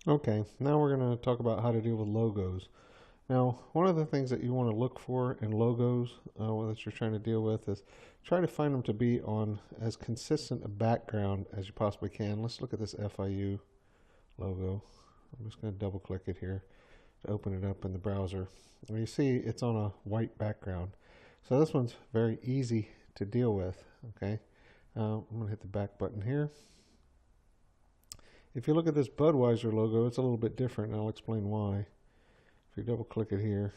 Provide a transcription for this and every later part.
Okay, now we're going to talk about how to deal with logos. Now, one of the things that you want to look for in logos that you're trying to deal with is try to find them to be on as consistent a background as you possibly can. Let's look at this FIU logo. I'm just going to double click it here to open it up in the browser. And you see it's on a white background. So this one's very easy to deal with, okay? I'm going to hit the back button here. If you look at this Budweiser logo, it's a little bit different, and I'll explain why. If you double click it here,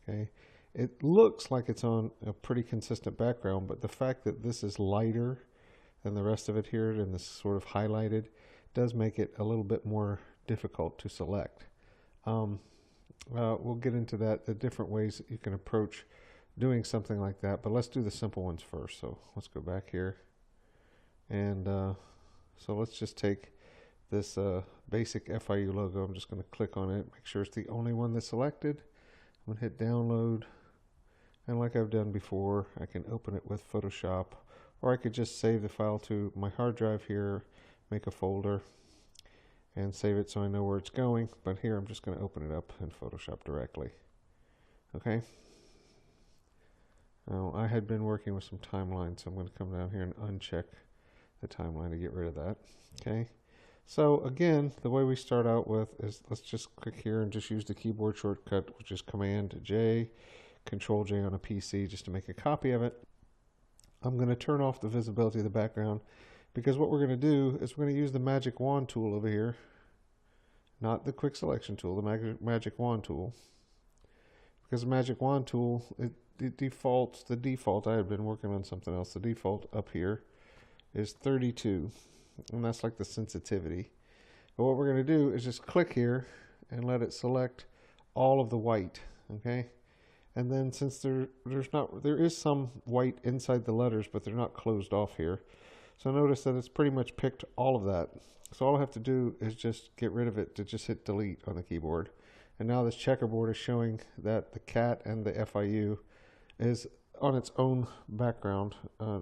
okay, it looks like it's on a pretty consistent background, but the fact that this is lighter than the rest of it here and this sort of highlighted does make it a little bit more difficult to select. We'll get into that, the different ways that you can approach doing something like that, but let's do the simple ones first. So let's go back here. And so let's just take this basic FIU logo. I'm just going to click on it, make sure it's the only one that's selected. I'm going to hit download. And like I've done before, I can open it with Photoshop, or I could just save the file to my hard drive here, make a folder, and save it so I know where it's going. But here I'm just going to open it up in Photoshop directly. Okay. Now I had been working with some timelines, so I'm going to come down here and uncheck the timeline to get rid of that. Okay. So again, the way we start out with is let's just click here and just use the keyboard shortcut, which is Command J, Control J on a PC just to make a copy of it. I'm going to turn off the visibility of the background because what we're going to do is we're going to use the magic wand tool over here, not the quick selection tool, the magic wand tool. Because the magic wand tool, the default, I had been working on something else, the default up here is 32. And that's like the sensitivity. But what we're going to do is just click here and let it select all of the white, okay? And then since there is some white inside the letters, but they're not closed off here. So notice that it's pretty much picked all of that. So all I have to do is just get rid of it to just hit delete on the keyboard. And now this checkerboard is showing that the cat and the FIU is on its own background,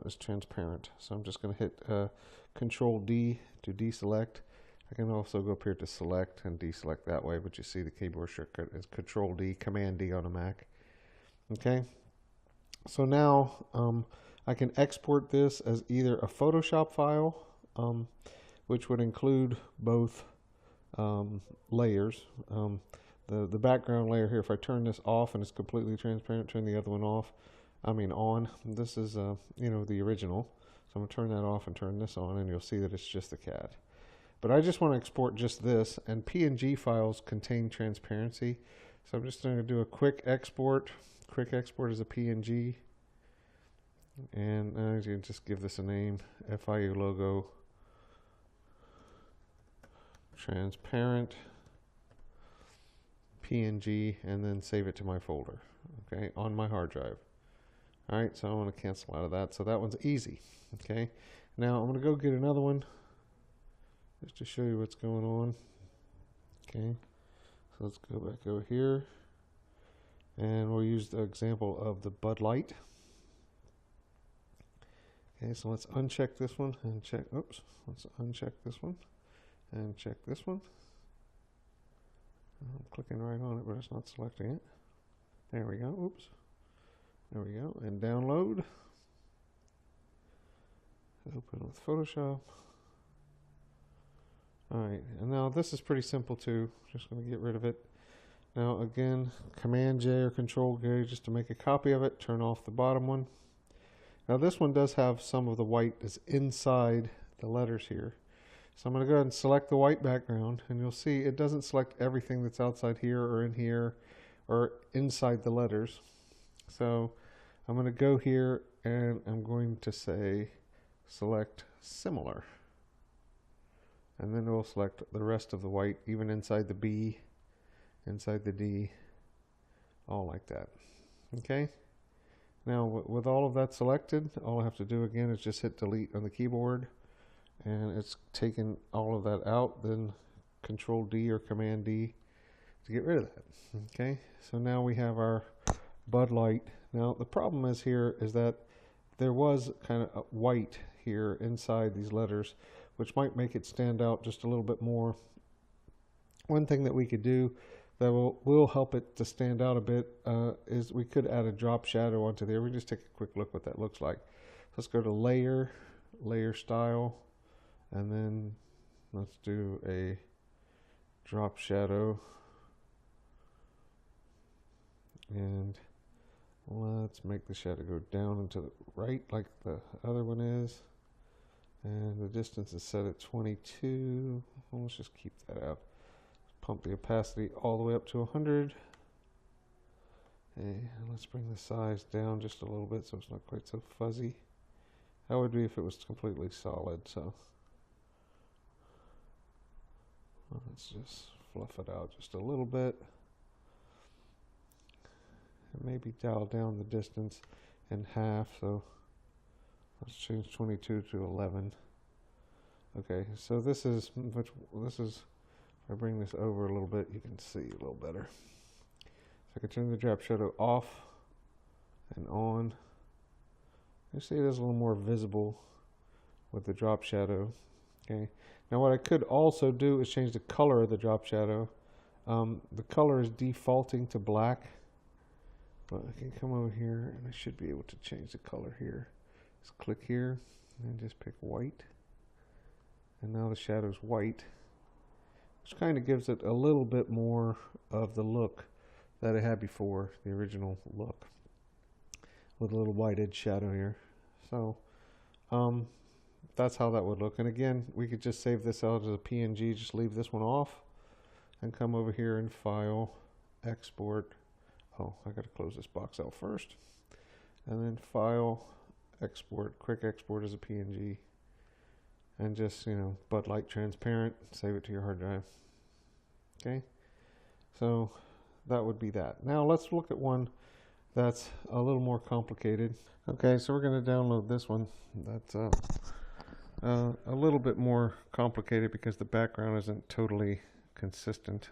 is transparent. So I'm just going to hit Control D to deselect. I can also go up here to select and deselect that way, but you see the keyboard shortcut is Control D, Command D on a Mac. Okay, so now I can export this as either a Photoshop file, which would include both layers. The background layer here, if I turn this off and it's completely transparent, turn the other one off, on. This is, the original. So I'm going to turn that off and turn this on, and you'll see that it's just the cat. But I just want to export just this, and PNG files contain transparency. So I'm just going to do a quick export. Quick export as a PNG. And you can just give this a name, FIU logo, transparent, PNG, and then save it to my folder, okay, on my hard drive. All right, so I want to cancel out of that. So that one's easy, okay. Now I'm going to go get another one just to show you what's going on. Okay, so let's go back over here, and we'll use the example of the Bud Light. Okay, so let's uncheck this one and check, let's uncheck this one and check this one. I'm clicking right on it, but it's not selecting it. There we go, oops. There we go, and download. Open with Photoshop. Alright, and now this is pretty simple too. Just going to get rid of it. Now again, Command J or Control J just to make a copy of it. Turn off the bottom one. Now this one does have some of the white that's inside the letters here. So I'm going to go ahead and select the white background, and you'll see it doesn't select everything that's outside here or in here or inside the letters. So I'm going to go here and I'm going to say select similar. And then we'll select the rest of the white, even inside the B, inside the D, all like that. Okay? Now with all of that selected, all I have to do again is just hit delete on the keyboard, and it's taken all of that out, then Control D or Command D to get rid of that. Okay, so now we have our Bud Light. Now the problem is here is that there was kind of white here inside these letters, which might make it stand out just a little bit more. One thing that we could do that will help it to stand out a bit is we could add a drop shadow onto there. We just take a quick look what that looks like. Let's go to layer, layer style, and then let's do a drop shadow. And let's make the shadow go down and to the right like the other one is. And the distance is set at 22. Well, let's just keep that out. Pump the opacity all the way up to 100. And let's bring the size down just a little bit so it's not quite so fuzzy. That would be if it was completely solid. So let's just fluff it out just a little bit. And maybe dial down the distance in half. So let's change 22 to 11. Okay, so this is, if I bring this over a little bit, you can see a little better. So I can turn the drop shadow off and on. You see it is a little more visible with the drop shadow. Okay. Now what I could also do is change the color of the drop shadow. The color is defaulting to black, but I can come over here and I should be able to change the color here. Just click here and just pick white. And now the shadow's white, which kind of gives it a little bit more of the look that it had before, the original look, with a little white edge shadow here. So that's how that would look. And again, we could just save this out as a PNG, just leave this one off, and come over here and File, Export. Oh, I got to close this box out first. And then File, Export, Quick Export as a PNG. And just, Bud Light transparent, save it to your hard drive. Okay, so that would be that. Now let's look at one that's a little more complicated. Okay, so we're going to download this one. That's a little bit more complicated because the background isn't totally consistent.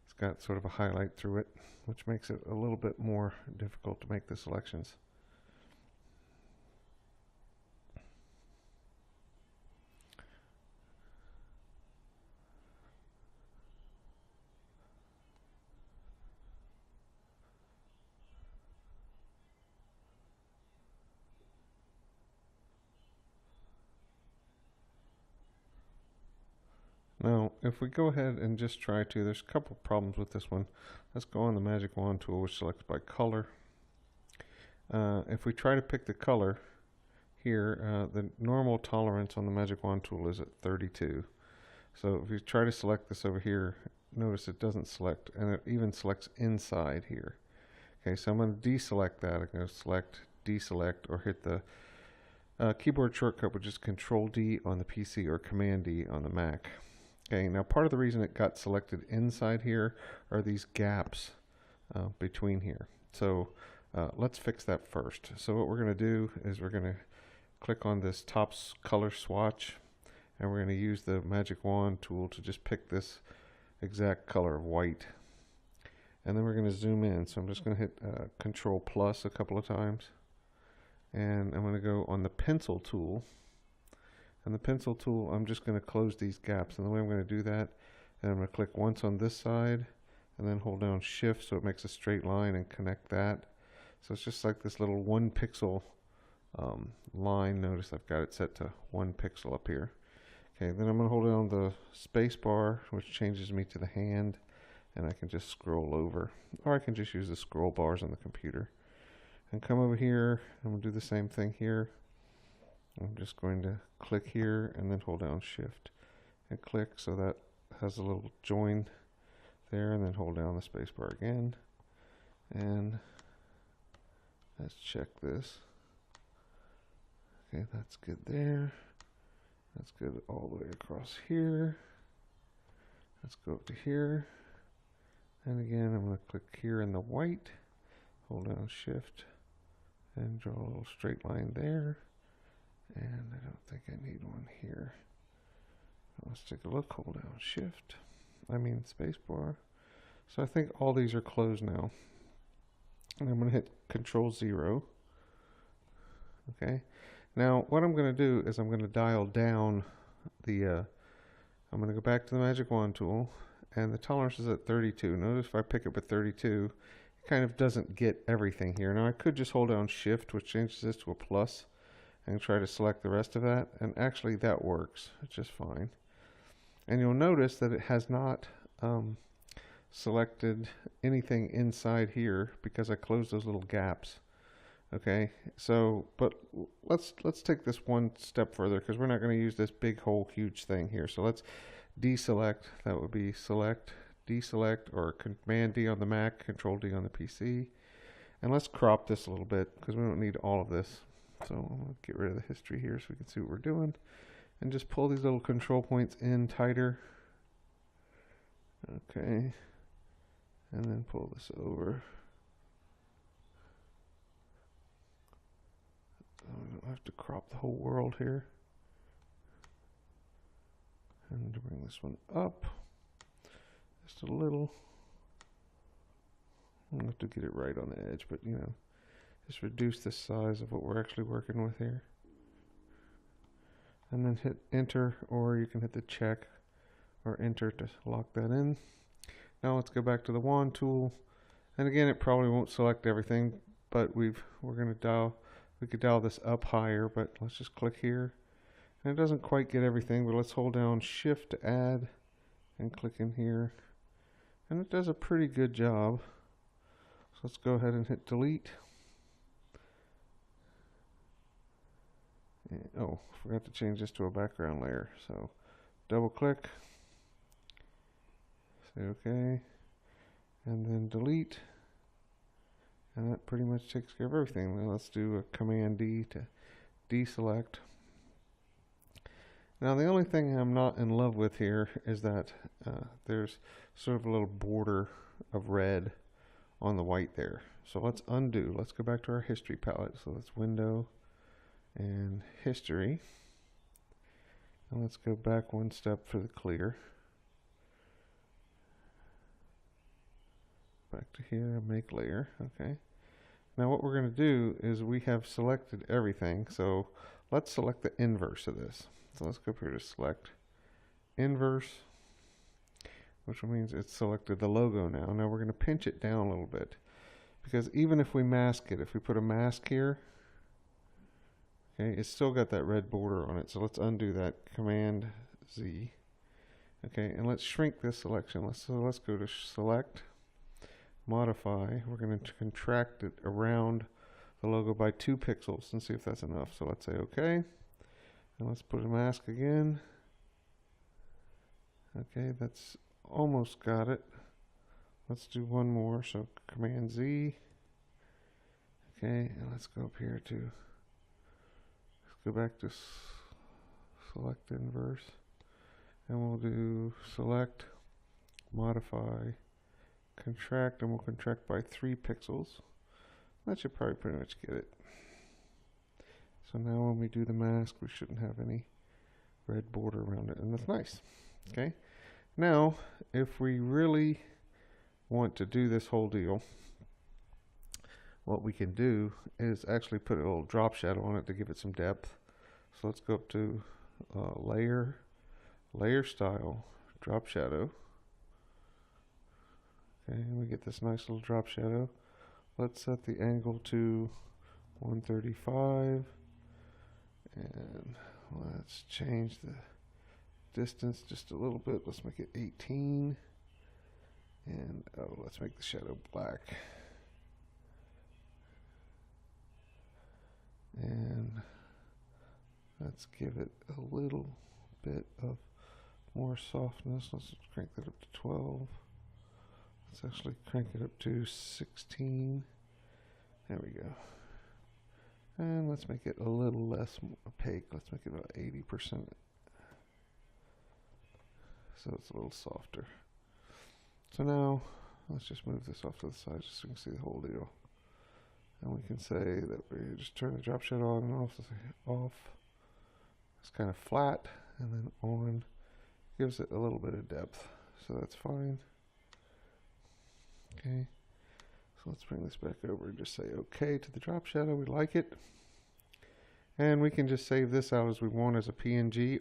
It's got sort of a highlight through it, which makes it a little bit more difficult to make the selections. Now, if we go ahead and just try to, there's a couple problems with this one. Let's go on the Magic Wand tool, which selects by color. If we try to pick the color here, the normal tolerance on the Magic Wand tool is at 32. So if you try to select this over here, notice it doesn't select, and it even selects inside here. Okay, so I'm going to deselect that. I'm going to select, deselect, or hit the keyboard shortcut, which is Control D on the PC or Command D on the Mac. Okay, now part of the reason it got selected inside here are these gaps between here. So let's fix that first. So what we're going to do is we're going to click on this top color swatch, and we're going to use the Magic Wand tool to just pick this exact color of white. And then we're going to zoom in. So I'm just going to hit Control plus a couple of times. And I'm going to go on the pencil tool. And the pencil tool, I'm just going to close these gaps. And the way I'm going to do that, and I'm going to click once on this side, and then hold down Shift so it makes a straight line and connect that. So it's just like this little 1 pixel line. Notice I've got it set to 1 pixel up here. Okay, then I'm going to hold down the space bar, which changes me to the hand, and I can just scroll over. Or I can just use the scroll bars on the computer. And come over here, I'm going to do the same thing here. I'm just going to click here and then hold down Shift and click, so that has a little join there, and then hold down the space bar again. And let's check this. Okay, that's good there. That's good all the way across here. Let's go up to here. And again, I'm going to click here in the white, hold down Shift, and draw a little straight line there. And I don't think I need one here. Let's take a look, hold down Shift, space bar. So I think all these are closed now. And I'm going to hit Control 0. Okay. Now what I'm going to do is I'm going to dial down the, I'm going to go back to the Magic Wand tool, and the tolerance is at 32. Notice if I pick up at 32, it kind of doesn't get everything here. Now I could just hold down shift, which changes this to a plus, and try to select the rest of that, and actually that works just fine. And you'll notice that it has not selected anything inside here because I closed those little gaps. Okay, so but let's take this one step further, because we're not going to use this big whole huge thing here. So let's deselect. That would be select, deselect, or Command D on the Mac, Control D on the PC. And let's crop this a little bit because we don't need all of this. So I'm going to get rid of the history here so we can see what we're doing, and just pull these little control points in tighter. Okay, and then pull this over. I don't have to crop the whole world here. And to bring this one up just a little. I don't have to get it right on the edge, but you know, just reduce the size of what we're actually working with here. And then hit enter, or you can hit the check or enter to lock that in. Now let's go back to the wand tool. And again, it probably won't select everything, but we could dial this up higher, but let's just click here. And it doesn't quite get everything, but let's hold down shift to add and click in here. And it does a pretty good job. So let's go ahead and hit delete. And, oh, forgot to change this to a background layer. So double click, say OK, and then delete. And that pretty much takes care of everything. Now let's do a Command D to deselect. Now the only thing I'm not in love with here is that there's sort of a little border of red on the white there. So let's undo. Let's go back to our history palette. So let's Window and History. And let's go back one step for the clear. Back to here, make layer. Okay. Now what we're going to do is we have selected everything. So let's select the inverse of this. So let's go up here to select inverse, which means it's selected the logo now. Now we're going to pinch it down a little bit, because even if we mask it, if we put a mask here, okay, it's still got that red border on it. So let's undo that, Command Z. Okay, and let's shrink this selection. Let's go to select, modify. We're going to contract it around the logo by 2 pixels and see if that's enough. So let's say OK. And let's put a mask again. Okay, that's almost got it. Let's do one more. So Command Z. Okay, and let's go up here to, let's go back to select inverse. And we'll do select, modify, contract, and we'll contract by 3 pixels. That should probably pretty much get it. So now when we do the mask, we shouldn't have any red border around it, and that's nice. Okay. Now, if we really want to do this whole deal, what we can do is actually put a little drop shadow on it to give it some depth. So let's go up to layer, layer style, drop shadow. Okay, and we get this nice little drop shadow. Let's set the angle to 135. And let's change the distance just a little bit. Let's make it 18. And let's make the shadow black. And let's give it a little bit of more softness. Let's crank that up to 12. Let's actually crank it up to 16. There we go. And let's make it a little less opaque. Let's make it about 80%. So it's a little softer. So now, let's just move this off to the side just so you can see the whole deal. And we can say that we just turn the drop shadow on and off. It's kind of flat, and then on gives it a little bit of depth. So that's fine. Okay. So let's bring this back over and just say OK to the drop shadow. We like it. And we can just save this out as we want as a PNG,